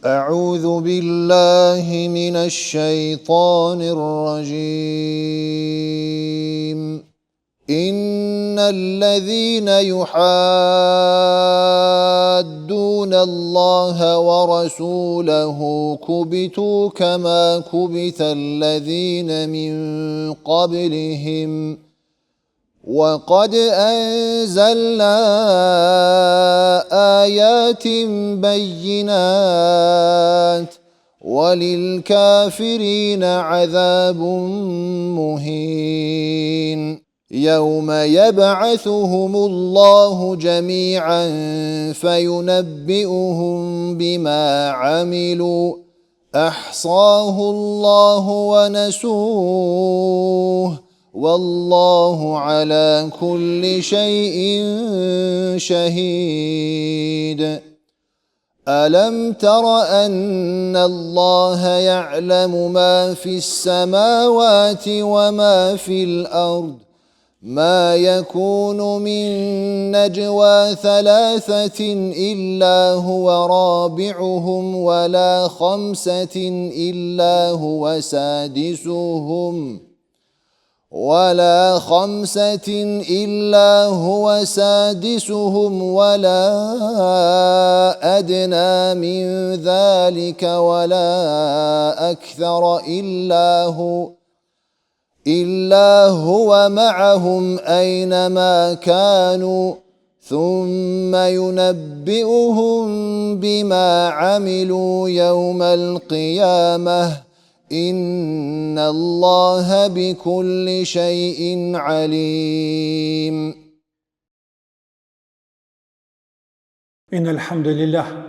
أعوذ بالله من الشيطان الرجيم إن الذين يحادون الله ورسوله كبتوا كما كبت الذين من قبلهم وقد أنزلنا آيات بينات وللكافرين عذاب مهين يوم يبعثهم الله جميعا فينبئهم بما عملوا أحصاه الله ونسوه والله على كل شيء شهيد ألم تر أن الله يعلم ما في السماوات وما في الأرض ما يكون من نجوى ثلاثة إلا هو رابعهم ولا خمسة إلا هو سادسهم ولا أدنى من ذلك ولا أكثر إلا هو معهم أينما كانوا ثم ينبئهم بما عملوا يوم القيامة إن الله بكل شيء عليم. إن الحمد لله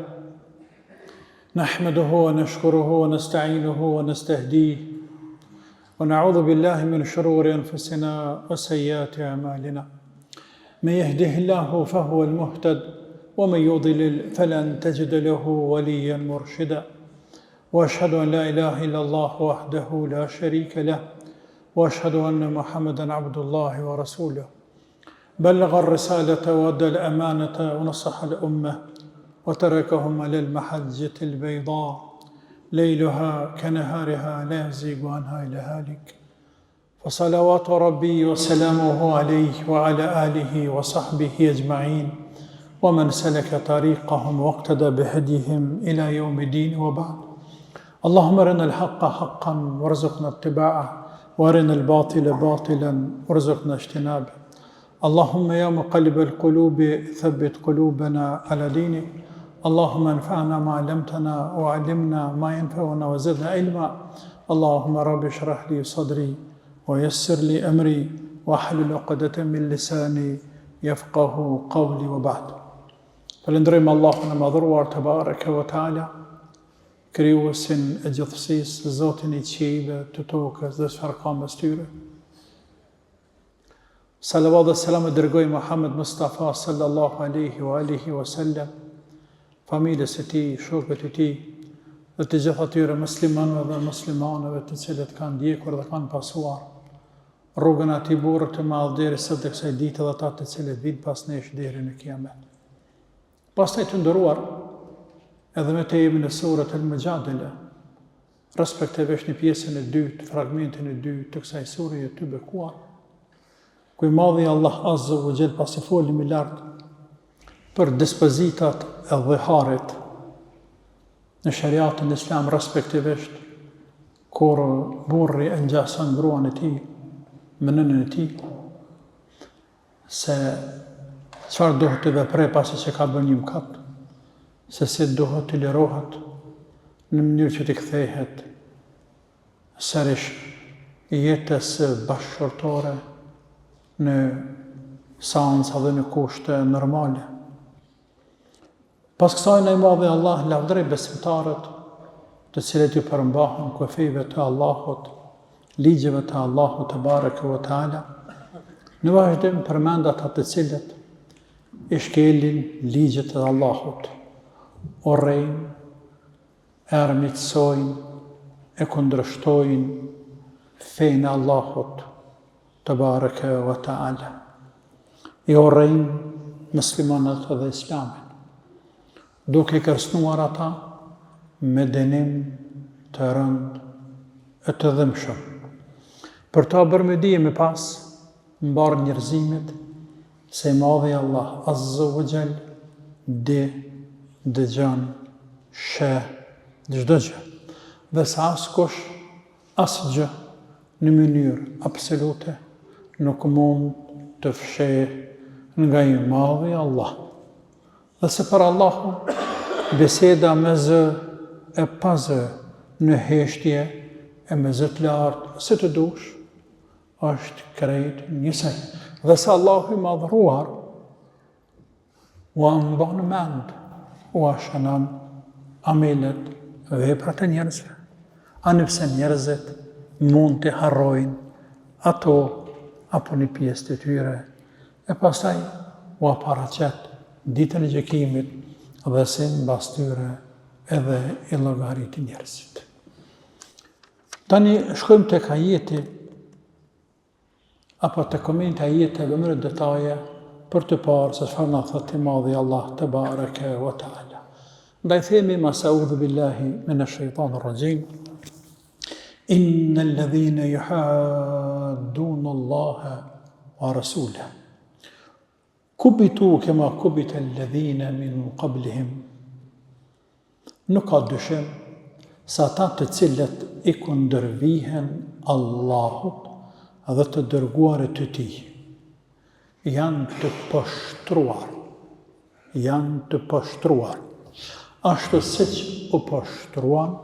نحمده ونشكره ونستعينه ونستهديه ونعوذ بالله من شرور أنفسنا وسيئات أعمالنا من يهده الله فهو المهتد ومن يضلل فلن تجد له وليا مرشدا وأشهد أن لا إله إلا الله وحده لا شريك له وأشهد أن محمدًا عبد الله ورسوله بلغ الرسالة وأدى الأمانة ونصح الأمة وتركهم على المحجة البيضاء ليلها كنهارها لا يزيغ عنها إلا هالك فصلوات ربي وسلامه عليه وعلى آله وصحبه أجمعين ومن سلك طريقهم واقتدى بهديهم إلى يوم الدين وبعد اللهم أرنا الحق حقا وارزقنا اتباعه وأرنا الباطل باطلا وارزقنا اجتنابه اللهم يا مقلب القلوب ثبت قلوبنا على دينك اللهم انفعنا ما علمتنا وعلمنا ما ينفعنا وزدنا علما اللهم رب اشرح لي صدري ويسر لي أمري واحلل عقدة من لساني يفقه قولي وبعد فلندرم الله نمضروار تبارك وتعالى krijuesin e gjithësisë, Zotin I qiejve, të tokës dhe çfarë ka mes tyre. Salavat dhe selam e dërgoj Muhammed Mustafa sallallahu alaihi wa sallam, familjes e tij, shokët e tij, dhe të gjithë atyre muslimanëve dhe muslimanëve të cilët kanë ndjekur dhe kanë pasuar rrugën e atij burri të madh deri sot të kësaj dite dhe ata të cilët vijnë pas nesh deri në kiamet. Pastaj të nderuar, edhe me të jemi në surat al-Mujadila, respektivisht në pjesën e dytë, fragmentin e dytë të kësaj sure të bekuar, ku I madhi Allah Azza wa Jall pasi folim I lartë për dispozitat e dhiharit në shariatin islam, respektivisht kur burri e ngjason gruan e tij me nënën e tij, se çfarë duhet të veprej pasi që ka bërë një mëkat, se si duhet të lirohet në mënyrë që të kthehet sërish jetës bashkëshortore në seanca dhe në kushte normale. Pas kësaj në I madhi Allah lavdëroi besimtarët të cilët I përmbahen kufive të Allahut, ligjeve të Allahut te bareke ve teala, në vazhdim përmend ata të cilët I shkelin ligjet e Allahut, urrejnë, e armiqsojnë, e kundërshtojnë fejnë e Allahut te bareke ve teala. I urrejnë muslimanët dhe islamin, duke kërcënuar ata me dënim të rënd e të dhëmshëm. Për ta bërë me dije me pas, mbarë njerëzimit, se madhi Allah Azza wa Jall di, dëgjon, sheh çdo gjë. Dhe sa askush, asgjë në mënyrë absolute nuk mund të fsheh nga i madhi Allah. Dhe se për Allahun, biseda me zë e pa zë në heshtje e me zë të lartë, se të dush, është krejt njësej. Dhe se Allahu i madhruar, u amban mend, u ashanan amelet veprat e njerëzve. Anëpse njerëzit mund të harrojnë ato apo një pjesë të tyre, e pastaj u paraqet ditën e gjykimit dhe si mbas tyre edhe i llogaritë njerëzit. Tani shkojmë tek ajeti apo të komente ajeteve më në detaje për të parë se çfarë na thotë i madhi Allah te bareke wa taala. Ndaj themi mas a'udhu billahi minash shaitanir rajim. Innal ladhina yuhadduna Allaha wa rasulahu kubitu kama kubita alladhina min qablihim. Nuk ka dyshim se ata të cilët i kundërvihen Allahut dhe të dërguarit të tij janë të poshtruar. Janë të poshtruar. Ashtu siç u poshtruan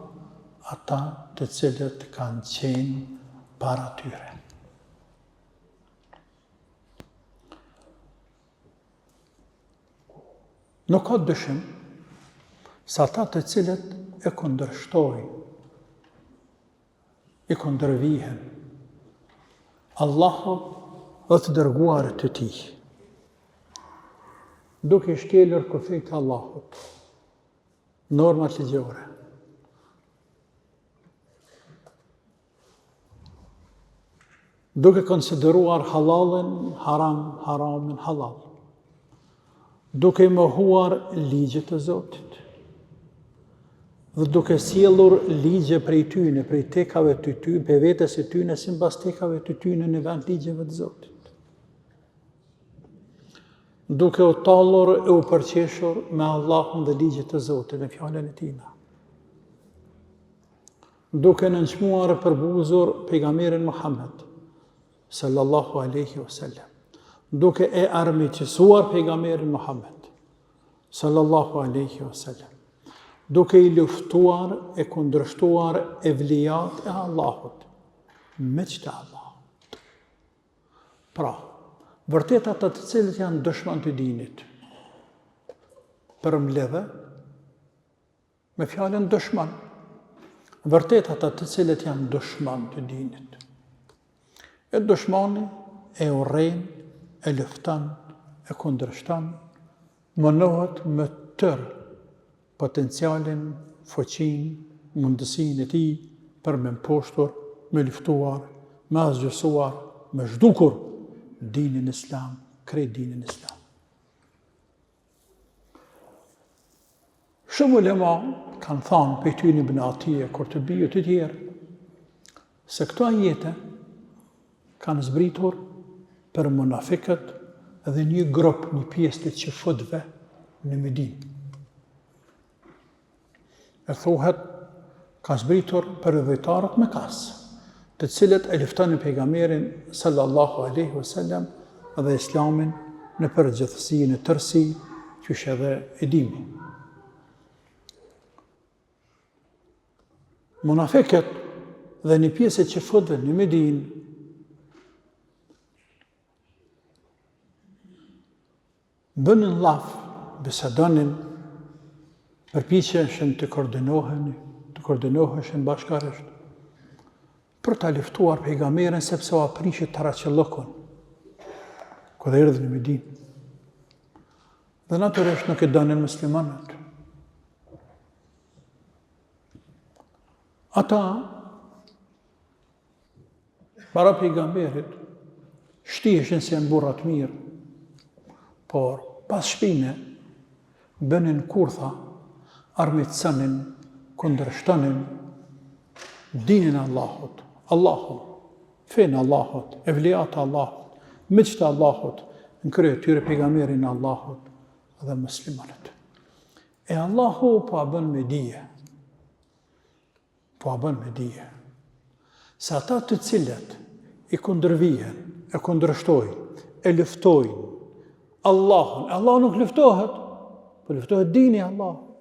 ata të cilët kanë qenë para tyre. Nuk ka dyshim se ata të cilët e kundërshtojnë, i kundërvihen Allahut dhe të dërguarit të tij, duke shkelur kufijt e Allahut, normat ligjore. Duke konsideruar halalin haram, haramin halal. Duke mohuar ligjet e Zotit. Dhe duke sjellur ligje prej tyne, prej tekave të tyne, për vetes e tyne, si mbas tekave të tyne në vend ligjeve të Zotit. Duke u tallur e u përqeshur me Allahun dhe ligjet e Zotit, me fjalën e tina. Duke nënçmuar për buzur pejgamberin Muhammed, sallallahu alaihi wasallam. Duke e armiqësuar pejgamberin Muhammed, sallallahu alaihi wasallam. Duke i luftuar e kundërshtuar evlijat e Allahut, me qëtë Allahut. Pra, vërtet ata të cilët janë dëshman të dinit, për mbledhe, me fjalën dëshman, vërtet ata të cilët janë dëshman të dinit. E dëshmani e urrejn, e luftan, e kundërshtan, mënohet me tërë potencialin, fuqin, mundësin e tij për me mposhtur, me luftuar, me asgjësuar, me zhdukur dinin islam, krejt dinin islam. Shumë ulema kanë thanë për ty një bënatije, kur të bijë të tjerë, se këto ajete kanë zbritur për munafikët dhe një grup, një pjesë të qifutëve në Medinë. E thuhet, ka zbritur për dhejtarët me kasë, të cilët e luftonin pejgamberin sallallahu alaihi wasallam dhe islamin në përgjithësi, në tërësi, qysh edhe e dini. Munafikët dhe një pjesë e qifutëve në Medinë bënin laf, bisedonin, përpiqeshin të koordinoheshin bashkarisht për ta luftuar pejgamberin sepse u aprishi taraqëllokun kur erdhi në Medinë. Dhe natyrisht nuk e donin muslimanët. Ata para pejgamberit shtiheshin se janë burra të mirë, por pas shpine bënin kurtha, armiqësonin, kundërshtonin dinin Allahut, Allahun, fenë Allahut, evliat Allahut, miqtë Allahut, në krye tyre pejgamberin Allahut dhe muslimanët. E Allahu po a bën me dije, se ata të cilët i kundërvihen, e kundërshtojnë, e luftojnë Allahun. Allah nuk luftohet, po luftohet dini Allahut.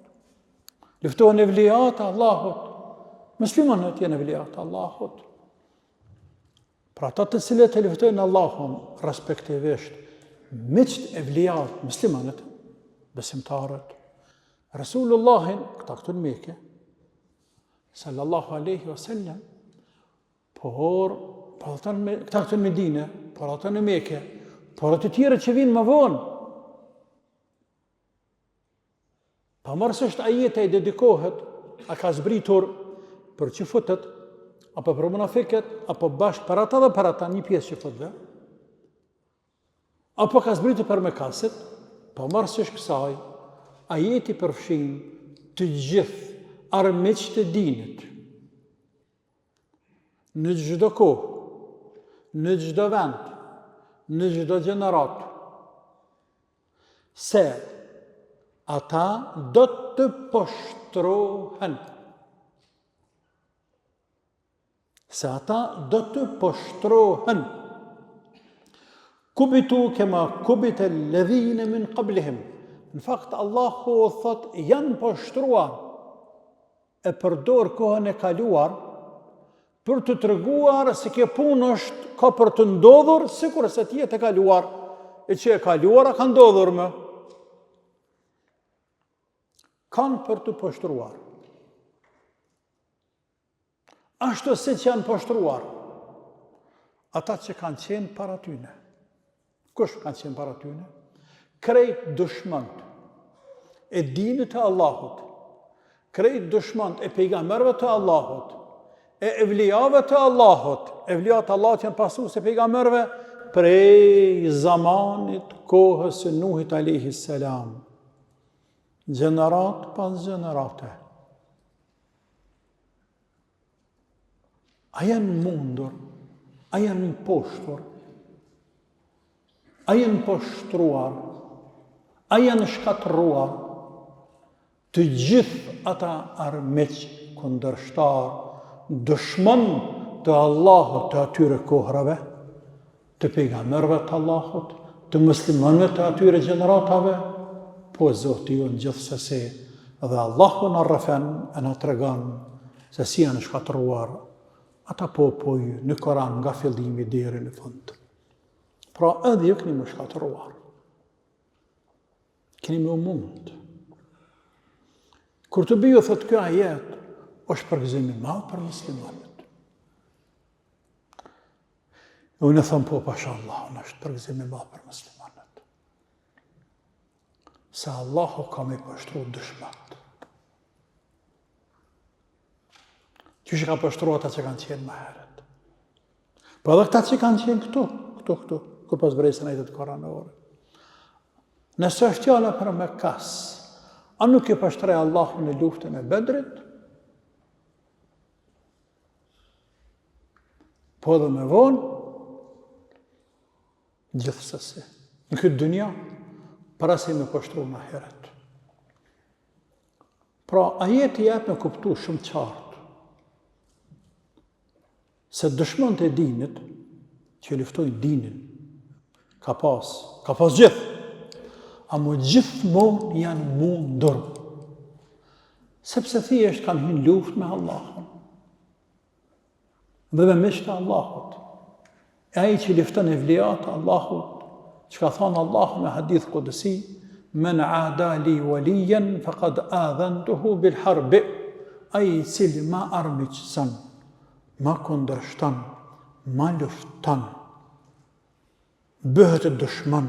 Luftohen evliat Allahut. Muslimanët janë evliat Allahut. Pra ata të cilët e luftojnë Allahun respektivisht, miqt evliat, muslimanët, besimtarët, Resulullahin, këta këtu në Mekë, sallallahu alaihi wasallam, por këta këtu në Medinë, por ata në Mekë, por atë të tjerë që vinë më vonë. Pavarësisht ajete i dedikohet, a ka zbritur për qifutët, apo për munafiket, apo bashkë për ata dhe për ata, një pjesë qifutëve, apo ka zbritur për Mekasit, pavarësisht kësaj, ajeti përfshin të gjithë armiqtë të dinit, në çdo kohë, në çdo vend, në çdo gjenerat, se ata do të poshtrohen. Kubitu kema kubite alladhina min qablihim. Në fakt, Allahu thot, janë poshtruar, e përdor kohën e kaluar, për të treguar se kjo punë ka për të ndodhur, sikur se ti e të kaluar, e që e kaluara ka ndodhur më. Kanë për të poshtruar. Ashtu si që janë poshtruar, ata që kanë qenë para tyne. Kush kanë qenë para tyne? Krejt dushmënt e dinit të Allahut, krejt dushmënt e pejgamberëve të Allahut, e evlijave të Allahut. Evlijat Allahut janë pasu se pejgamberëve prej zamanit kohës së Nuhit alayhi salam. Gjenerat pas gjenerate. A janë mundur, a janë poshtur, a janë poshtruar, a janë shkatruar, të gjithë ata armiq kundërshtar, dëshmën të Allahut të atyre kohrave, të pejgamberëve të Allahut, të muslimanëve të atyre gjeneratave, po Zoti ju në gjithësësi, dhe Allahu në rrëfen e në tregon se si janë shkatruar ata popoj në Koran nga fillimi deri në fund. Pra edhe ju keni më shkatruar. Keni më mund. Kur të biju thot kjo ajet, është përgëzimi madh për muslimanët. Unë e thëmë po pasha Allah, është përgëzimi madh për muslimanët. Se Allahu ka me pështru dëshmat. Qysh ka pështru ata që kanë qenë më herët. Po edhe këta që kanë qenë këtu, kur pas vresën ajetet koranore. Nëse është fjala për Mekas, a nuk e pashtrej Allahu në luftën e Bedrit? Po edhe me vonë, gjithsesi. Në këtë dynja, para se me pashtru në heret. Pra, ajeti jep me kuptu shumë qartë, se dëshmënt e dinit, që luftojnë dinin, ka pas gjithë, a më gjithmonë janë mundur, sepse thjesht kanë hyrë luftë me Allahun, dhe me miqtë e Allahut. E ai që lufton evliat Allahut, që ka thonë Allahu me hadith qudsi, men aada li waliyan faqad adhantuhu bil harb. Ai i cili ma armiqson, ma kundërshton, ma lufton, bëhet dëshman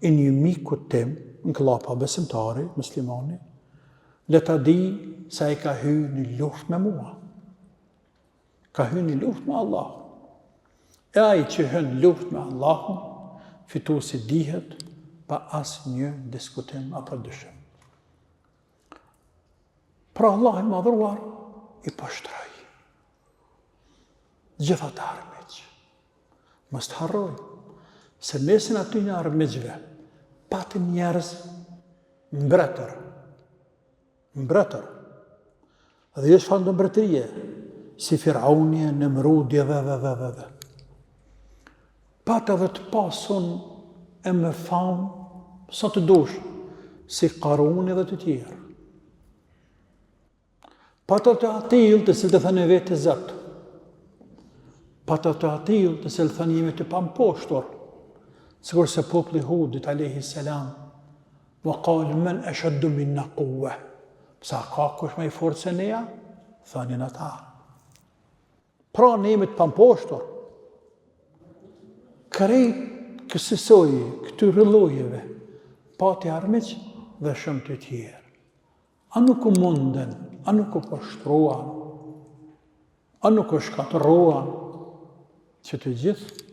i një miku tim, në klapa besimtari, muslimani, le ta di se ai ka hyrë në luftë me mua. Ka hyrë në luftë me Allah. E ai që hyn në luftë me Allahun, fituesi dihet pa asnjë diskutim apo dyshim. Pra Allah i madhruar i pështroj gjitha të armiq. Mos të harroj se mesin aty një armiqve patën njerëz mbretër. Dhe jo shfar në mbretërije, si Firauni, Nemrudi dhe. Patë edhe të pasun e me famë sa të dush, si Karuni dhe të tjerë. Patë të atil të cilë të thënë e vetë zëtë. Patë të atil të cilë thënë jemi të pamposhtur, sikur se populli Hudit alayhi salam, wa qalë men ashaddu minna quwwa. Sa ka kush më i fortë se neja? Thanin ata. Pra ne jemi të pamposhtur. Krejt kësësoj, këtyre llojeve, pati armiq dhe shumë të tjerë. A nuk u munden, a nuk u poshtruan, a nuk u shkatëruan, që të gjithë,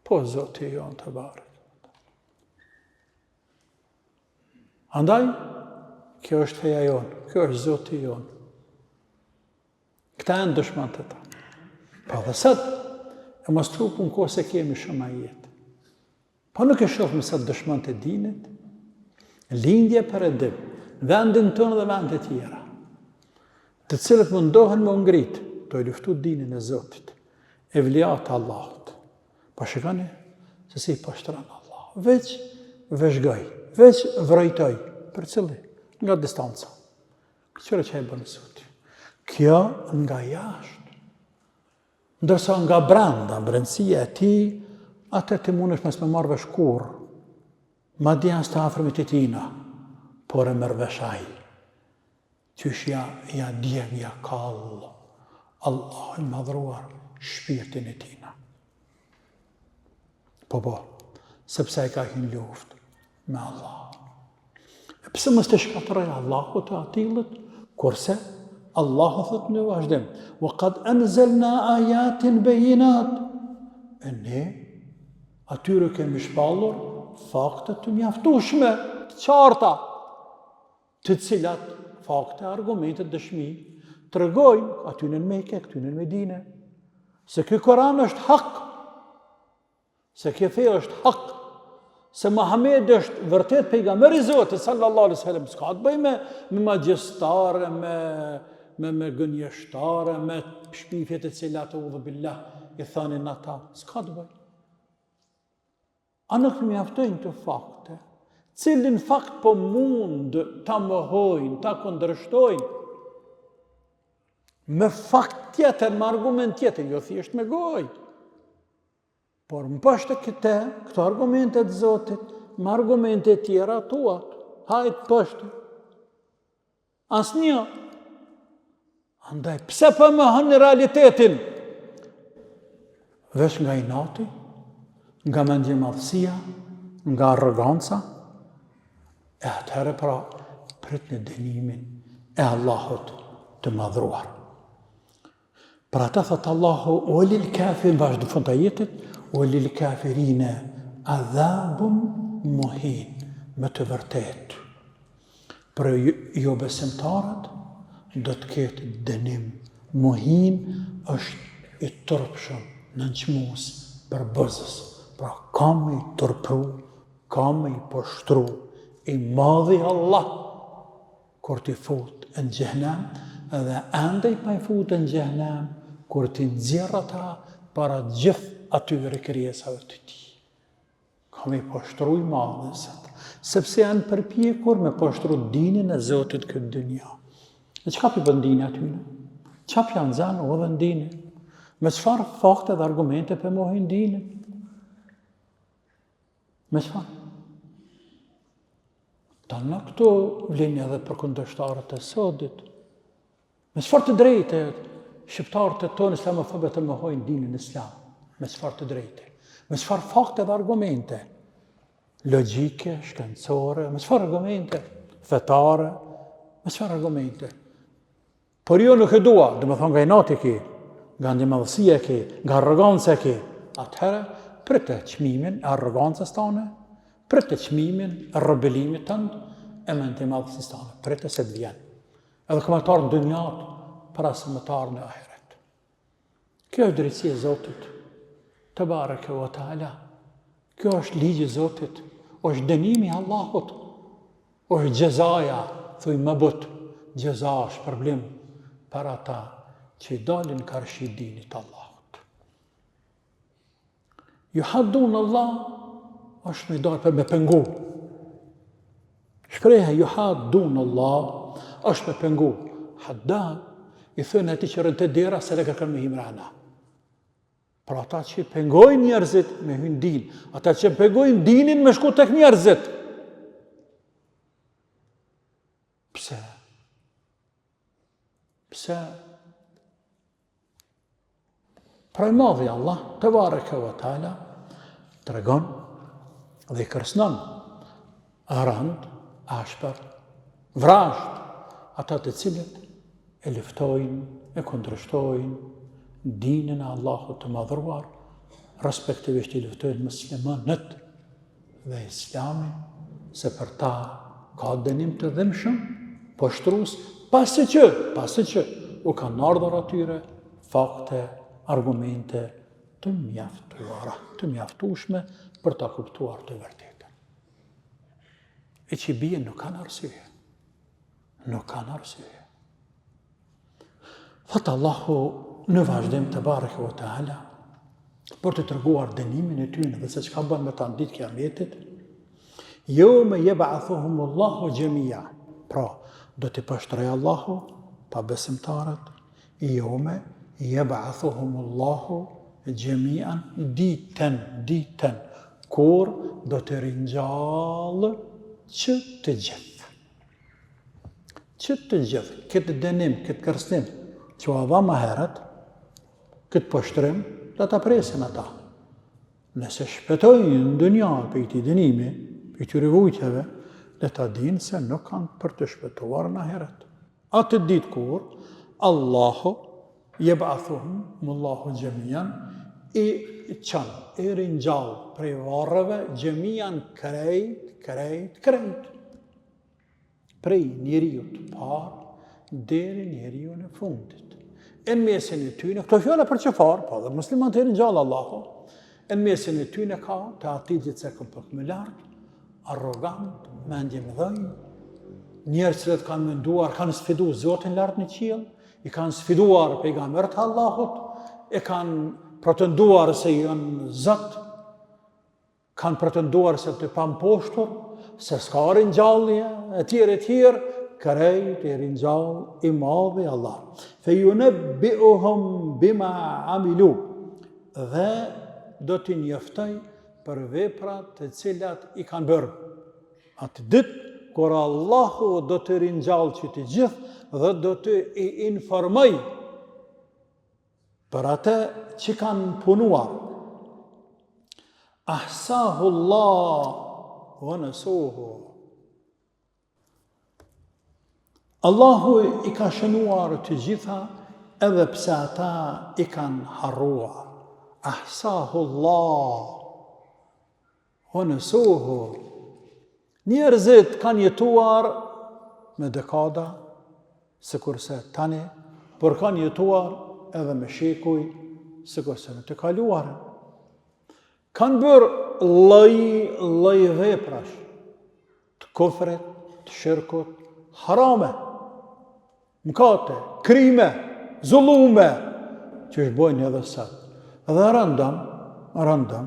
po Zoti jonë të barë. Andaj, kjo është feja jonë, kjo është Zoti jonë. Këta e në dëshman të ta. Pa dhe sëtë, e mos trupun ko se kemi shumë a jetë. Pa nuk e shofëm sëtë dëshman të dinit, lindje për edhim, vendin tonë dhe vend të tjera, të cilët mundohen më ngritë, të i luftu dinin e Zotit, evliat Allahut. Pa shikani, se si pashtran Allah. Veç veshgaj, veç vrajtoj, për cili, nga distanca. Qëre që e bënë Zotit. Kjo nga jashtë. Ndërsa nga brenda, brendësia e ti, atë të mund është mes me marrë veshkur, ma di janë së të afrëmit e tina, por e mërë veshaj. Qysh ja djeg, ja kallë, Allah i madhruar shpirtin e tina. Po, sepse e ka hin luft me Allah. E pëse mës të shkatëraj Allahu të atilët, kurse Allahu thot në vazhdim, wa qad anzalna ayatin bayinat. E ne atyre kemi shpallur fakte të mjaftueshme, të qarta, të cilat fakte, argumentet, dëshmi tregojnë aty në Mekë, këty në Medinë, se ky Kur'an është hak, se kjo fe është hak, se Muhamedi është vërtet pejgamberi i Zotit sallallahu alaihi wasallam, s'ka të bëjë me magjestare, me gënjeshtare, me shpifjet e cilat udhë billah i thanin ata, s'ka të bëjë. A nuk të mjaftojnë të fakte, cilin fakt po mund ta mohojnë, ta kundërshtojnë, me fakt tjetër, me argument tjetër, jo thjesht me gojë. Por më pashtë këto argumentet Zotit, me argumentet tjera tuat, hajtë pashtë. Asnjë. Andaj, pse për më hënë realitetin? Vesh nga inati, nga mendjemadhësia, nga arroganca, e atëherë pra prit në dënimin e Allahut të madhruar. Pra ta thëtë Allahu, o lil kafir, bashkë në fund të jetit, o lil kafirine, adhabun muhin, me të vërtet. Për jo besimtarët, do të ketë dënim. Muhin është i tërpshëm, nënçmues, për bëzës. Pra kam i tërpru, kam i poshtru, i madhi Allah, kur t'i fut në gjehnem, edhe andej pa i fut në gjehnem, kur t'i nxjerr ata para gjithë atyre krijesave të tij. Kam i poshtru i madhësat, sepse janë përpjekur me poshtru dinin e Zotit këtë dynja. Në qka për bëndini atyne? Qa për janë zanë o dhe ndini? Me qfar fakte dhe argumente për mohin dinin? Me qfar? Ta në këto vlinja dhe për kundërshtarët e sodit. Me qfar të drejte shqiptarët e tonë islamofobët të mohojnë dinin islam? Me qfar të drejte? Me qfar fakte dhe argumente? Logjike, shkencore, me qfar argumente? Fetare, me qfar argumente? Por jo nuk e dua, dhe me thonë nga inati ki, nga ndjemadhësia ki, nga arroganca ki, atëherë për të qmimin e arrogancës tane, për të qmimin e rebelimit tënë, e me ndjemadhësis tane, për të se të vjen. edhe këmatar në dënjat, para se mëtar në ahiret. Kjo është drejtësia e Zotit, të bareke wa ta'ala. Kjo është ligji i Zotit, është dënimi i Allahut, është gjezaja, thuj më but, gjeza është problem për ata që i dalin karshi dinit Allahut. Ju haddun Allah, është me dalë për me pengu. Shpreha ju haddun Allah, është me pengu. Haddan, i thënë ati që rënë të dera, se le kërkën me himrana. Pra ata që pengojnë njerëzit me hynë din, ata që pengojnë dinin me shku tek njerëzit. Pse? Pse? Pra i madhi Allah, të bareke wa ta'ala, të regon dhe i kërsnon rënd, ashpër, vrasht, ata të cilët e luftojnë, e kundërshtojnë dinën e Allahut të madhruar, respektivisht i luftojnë muslimanët dhe islamin, se për ta ka dënim të dhimshëm, poshtrus, pasi që u kanë ardhur atyre fakte, argumente të mjaftuara, të mjaftueshme për ta kuptuar të vërtetën. E që bie nuk kanë arsye. Nuk kanë arsye. Thëtë Allahu në vazhdim të bareke wa ta'ala për të treguar dënimin e tyre dhe se çka bën me ta në ditë kiametit, yawma yab'athuhumullahu jami'a. Pra, do të pashtroj Allahu pa besimtarët, yawma yab'athuhumullahu jami'an, ditën kur do të ringjallë që të gjithë. Që të gjithë, këtë dënim, këtë kërsnim, që u adha më herët, këtë poshtrim, dhe të presin ata. Nëse shpetojnë në dënja për i ti dënimi, për i të rivujtjeve, dhe të dinë se nuk kanë për të shpetoar në herët. Atë ditë kur, Allahu, yab'athuhumullahu jami'an, i qanë, i ringjallë prej varrëve, jami'an krejt. Prej njeriu të parë deri njeriu në fundit. Në mesin e tyne, këto fjala për çfarë? Po dhe muslimanët e ringjallë Allahu. Në mesin e tyne ka të ati gjithse këmpëk më lartë, arrogant, mendje më dhënë, njerëz që kanë menduar, kanë sfiduar Zotin lart në qiell, i kanë sfiduar pejgamberët e Allahut, e kanë pretenduar se janë Zot, kanë pretenduar se të pamposhtur, se s'ka ringjallje, e tjerë, krejt e ringjall i madhi Allah. Feyunabbi'uhum bima amilu, dhe do t'i njoftoj për veprat të cilat i kanë bërë. Atë ditë, kur Allahu do të ringjallë që të gjithë dhe do të i informoj për atë që kanë punuar. Ahsahu Allah wa nasuhu. Allahu i ka shënuar të gjitha edhe pse ata i kanë harruar. Ahsahu Allah wa nasuhu. Njerëzit kanë jetuar me dekada, sikurse tani, por kanë jetuar edhe me shekuj, sikurse në të kaluarën. Kanë bërë lloj veprash, të kufrit, të shirkut, harame, mëkate, krime, zullume, që është bojnë edhe sot. Dhe rëndëm,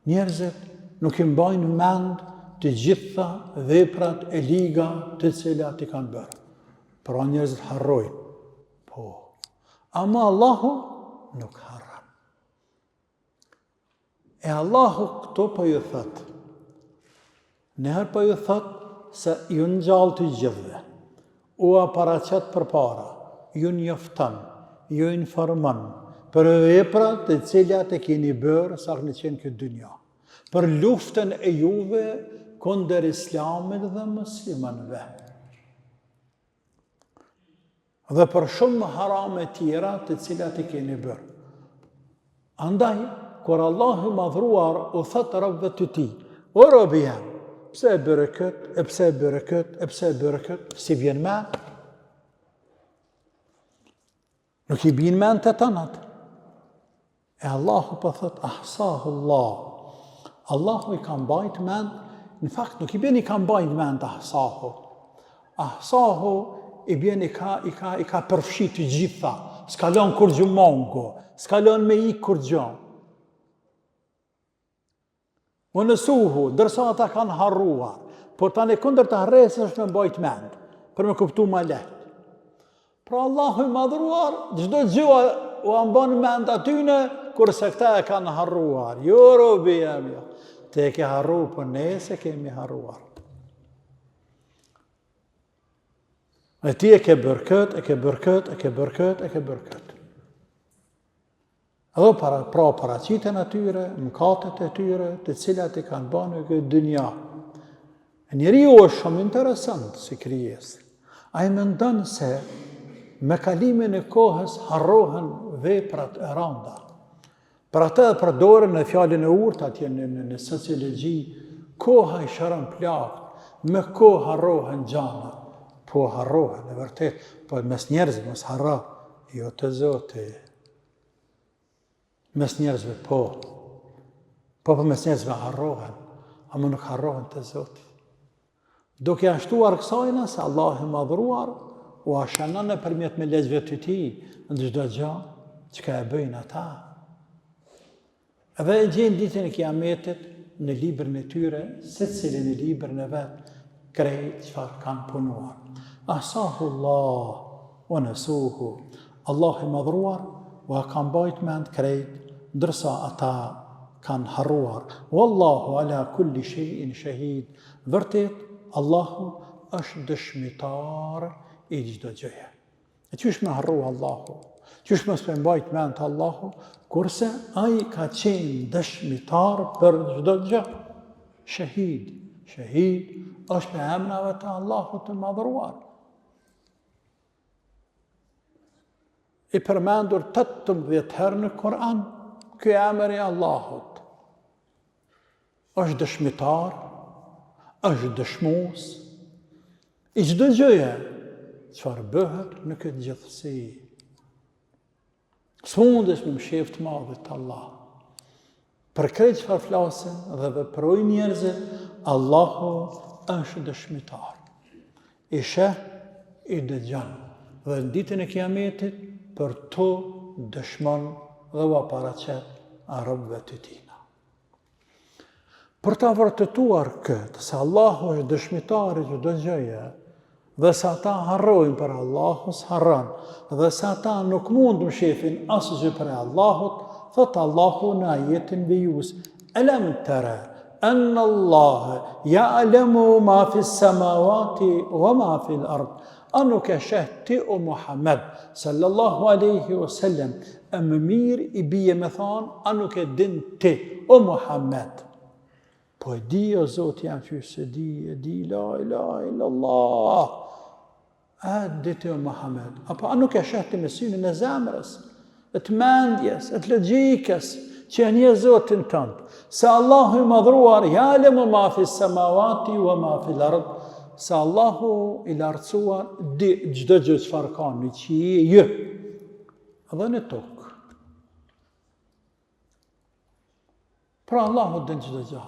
njerëzit nuk i mbajnë mend të gjitha veprat e liga të cilat i kanë bërë. Pra njerëzit harrojnë. Po, ama Allahu nuk harron. E Allahu këto po ju thot. Nëherë po ju thot se ju ngjall të gjithëve. U paraqet përpara, ju njofton, ju informon për veprat të cilat e keni bërë sa në qenë këtë dynja. Për luftën e juve kundër Islamit dhe muslimanëve. Dhe për shumë harame tjera të cilat i keni bërë. Andaj, kur Allahu madhruar u thëtë robëve të ti, o robi jam, pse e bërë këtë, pse e bërë këtë, si vjen me? Nuk I bin mend të tënat. E Allahu po thot, ahsahu Allah. Allahu I ka mbajt mend, në fakt nuk I bjen I ka mbajt mend ahsahu. Ahsahu I bjen I ka përfshi të gjitha, s'ka lën kur gjë mongo, s'ka lën me I kur gjë. Wa nasuhu, dërsa ata kanë harruar, por tani kundër të harresës është me mbajt mend, për me kuptu ma lehtë. Pra Allahu I madhruar, çdo gjë u mban mend atyne, kurse këta e kanë harruar. Jo robi jam jo. Te ke harru, për nese kemi harruar. E ti e ke bërë kët, e ke bërë kët, e ke bërë kët, e ke bërë kët. Edhe pra paraqiten atyre, mëkatet e tyre, të cilat I kanë bënë në këtë dynja. Njeriu është shumë interesant si krijesë. Ai mendon se me kalimin e kohës harrohen veprat e rënda. Për atë përdoren në fjalën e urtë atje në sociologji, koha I shëron plagë, me kohë harrohen gjana. Po harrohen, e vërtet, po mes njerëzve mos harro, jo të Zoti. Mes njerëzve po mes njerëzve harrohen, ama nuk harrohen të Zoti. Duke ashtuar kësajna se Allah I madhruar, u ashanon nëpërmjet me lezve të Tij në çdo gjë që e bëjnë ata. Edhe e gjenë ditën e Kiametit në librin e tyre, secili në librin e vet, krejt çfarë kanë punuar. Ahsahu Allah wa nasuhu. Allah I madhruar u ka mbajt mend krejt, ndërsa ata kanë harruar. Wallahu ala kulli shay'in shahid. Vërtet Allahu është dëshmitar I çdo gjëje. E qysh me harru Allahu? Qysh mos me mbajt mend Allahu? Kurse ai ka qenë dëshmitar për çdo gjë. Shahid. Shahid është me emrave të Allahut të madhruar. I përmendur 18 herë në Kur'an, ky emër I Allahut. Është dëshmitar, është dëshmues, I çdo gjëje çfarë bëhet në këtë gjithësi. S'mundesh me mshef të madhit të Allah. Për krejt çfarë flasin dhe veprojnë njerëzit, Allahu është dëshmitar. I sheh, I dëgjon. Dhe në ditën e Kiametit për to dëshmon dhe u paraqet robëve të Tij. Për ta vërtetuar këtë, se Allahu është dëshmitar I çdo gjëje, dhe sa ata harrojnë për Allahu s'harron, dhe sa ata nuk mund të mshefin asgjë për Allahut, thot Allahu në ajetin vijus: Alam tara anna Allah ya'lamu ma fi s-samawati wa ma fi l-ard. A nuk e sheh ti o Muhammed sallallahu alaihi wasallam, e më mirë I bie me thonë, a nuk e din ti o Muhammed? Po e di o Zoti jam që se di, la ilaha illallah. A di ti o Muhammed? Apo a nuk e sheh ti me synin e zemrës, e të mendjes, e të logjikës, që e një Zotin tënd, se Allahu I madhruar ya'lamu ma fi s-samawati wa ma fi l-ard, se Allahu I lartësuar di çdo gjë çfarë ka në qiell dhe në tokë. Pra Allahu din çdo gjë.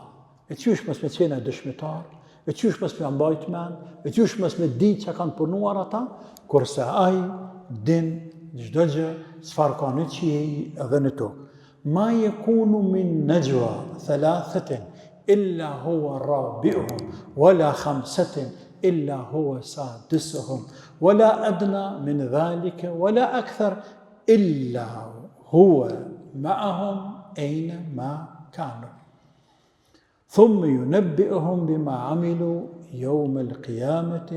E qysh mos me qenë dëshmitar, e qysh mos me mbajt mend, e qysh mos me di që kanë punuar ata, kurse ai din çdo gjë çfarë ka në qiell dhe në tokë. Ma yakunu min najwa thalathatin illa huwa rabi'uhum wala khamsatin illa huwa sadisuhum wala adna min dhalika wala akthar illa huwa ma'ahum aina ma kanu. ثم ينبئهم بما عملوا يوم القيامة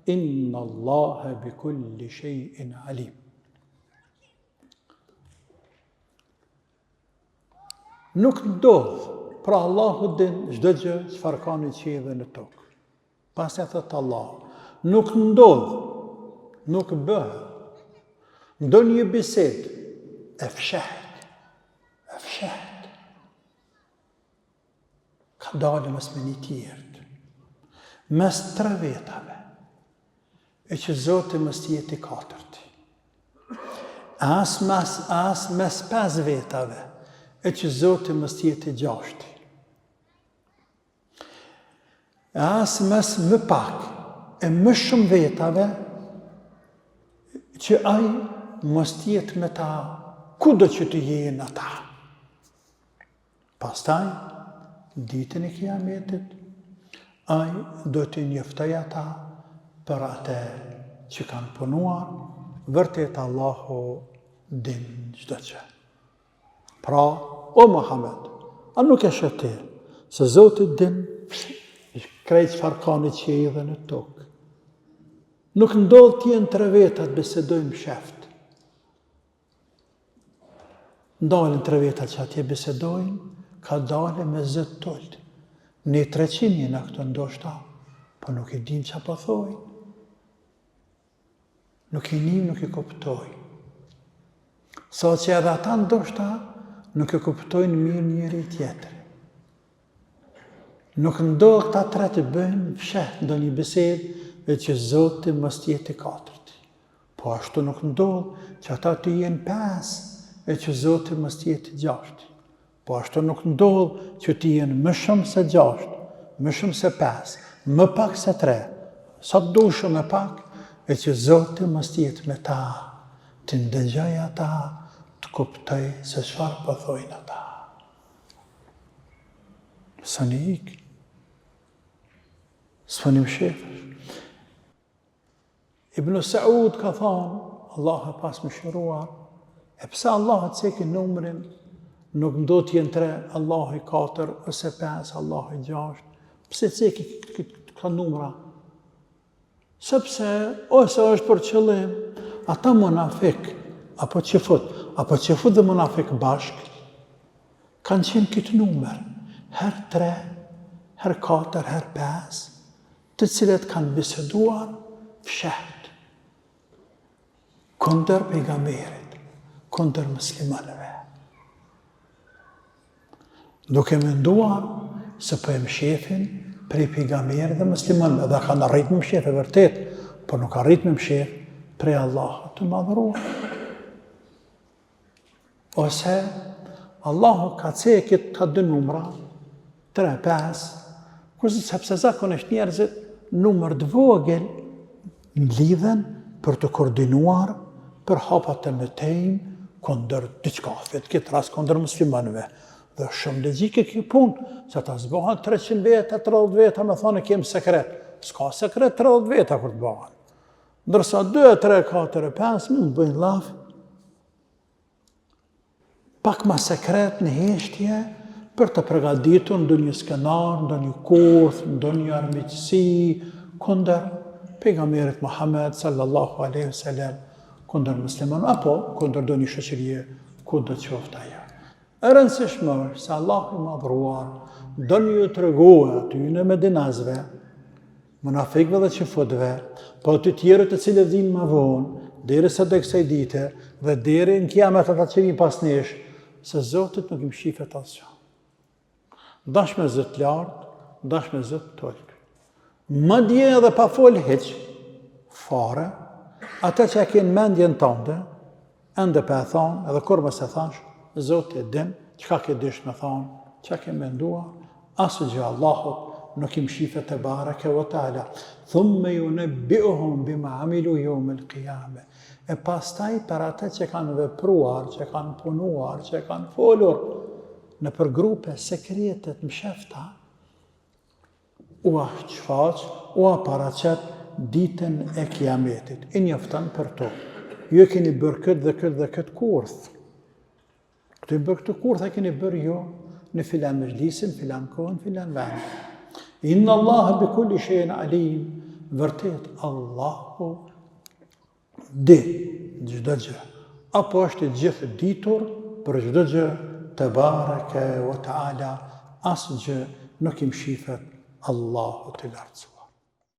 إن الله بكل شيء عليم. Nuk ndodh, pra Allahu din çdo gjë çfarë ka në qiell dhe në tokë. Pastaj thot Allah, nuk ndodh, nuk bëhet. Ndonjë bisedë e fsheht. Ka dalë mes me një tjertë, mes 3 vetave, e që Zoti mos jeti 4. as mes 5 vetave, e që Zoti mos jetë 6. As mes më pak, e më shumë vetave, që ai mos jetë me ta, kudo që të jenë ata. Pastaj, ditën e Kiametit, ai do të njoftoj ata për atë që kanë punuar, vërtet Allahu din çdo gjë. Pra, o Muhammed, a nuk e shëtir, se Zoti din krejt çfarë ka në qiell dhe në tokë. Nuk ndodh të jenë 3 veta të bisedojmë sheft. Ndalën 3 veta që atje bisedojnë, ka dalë me zë tullë. Ne 300 jena këto ndoshta, po nuk e dim që po thojnë. Nuk e nim, nuk e kuptojnë. Sa që edhe ata ndoshta, nuk e kuptojnë mirë njëri tjetër. Nuk ndodh këta 3 të bëjnë fshet ndo një bisedë, e që Zoti mos jetë 4. Po ashtu nuk ndodh që ata të jenë 5, e që Zoti mos jetë 6. Po ashtu nuk ndodh që të jenë më shumë se 6, më shumë se 5, më pak se 3, sa të dushë më pak, e që Zoti mos jetë me ta, të ndëgjoj ata, të kuptoj se çfarë po thojnë ata. Së një ikë, së një më shefësh. Ibn Saud ka thonë, Allah e pas më shëruar, e pse Allah të ceki numrin, nuk ndo t'jen 3, Allah i 4, ose 5, Allah i 6, pse ceki këta numra? Sepse, ose është për qëllim, ata munafik, apo qefut dhe munafik bashk, kanë qenë këtë numër, her 3, her 4, her 5, të cilet kanë biseduar fshet. Kundër pejgamberit, kundër muslimanëve. Duke menduar se po e mshefin prej pejgamberit dhe muslimanëve, dhe kanë arrit me mshef e vërtet, por nuk arrit me mshef prej Allahut të madhëruar. Ose Allahu ka cekit ka 2 numra, 3, 5, kurse sepse zakonisht njerëzit numër të vogël lidhen për të koordinuar për hapat të mëtejnë kundër diçkafit, këtë rast kundër muslimanëve. Dhe shumë logjike kjo punë, se ta zbohan 300 veta, 30 veta, me thonë kemë sekret. S'ka sekret 30 veta kur të bëhen. Ndërsa 2, 3, 4, 5, mund bëjnë laf. Pak ma sekret në heshtje për të përgatitur ndonjë një skenar, ndonjë një kurth, ndonjë një armiqësi, kundër pejgamberit Muhammed sallallahu alaihi wasallam, kundër musliman, apo kundër do një shoqërie, ku do të qoftë ajo. E rëndësishme është se Allahu i madhruar do një të regohe aty në medinazve, munafikëve dhe qefutëve, po të tjerët të cilët vinë më vonë, deri sa do kësaj dite, dhe deri në kiamet ata që vinë pas nesh, se Zotit nuk i mshifet asgjë. Dash me Zot lartë, dash me Zot tolk. Madje edhe pa fol hiç, fare, ata që e kenë mendjen tënde, ende pa e thonë, edhe kur mos e thash, Zoti e din, çka ke dish me thonë, çka ke mendua, asë gjë Allahut nuk i mshifet e bareke wa taala. Thumme yunabbi'uhum bima amilu yawm al-qiyamah. E pastaj për ata që kanë vepruar, që kanë punuar, që kanë folur në për grupe sekrete të mshefta, u shfaq, u paraqet ditën e Kiametit. I njofton për to. Ju e keni bërë këtë dhe këtë dhe këtë kurth. Këtë i bërë këtë kurth e keni bërë jo në filan mëjlisin, filan kohën, filan vend. Inna Allah bi kulli shay'in alim. Vërtet Allahu di çdo gjë. Apo është gjithë ditur për çdo gjë, te bareke wa taala, asgjë nuk i mshifet Allahu të lartësuar.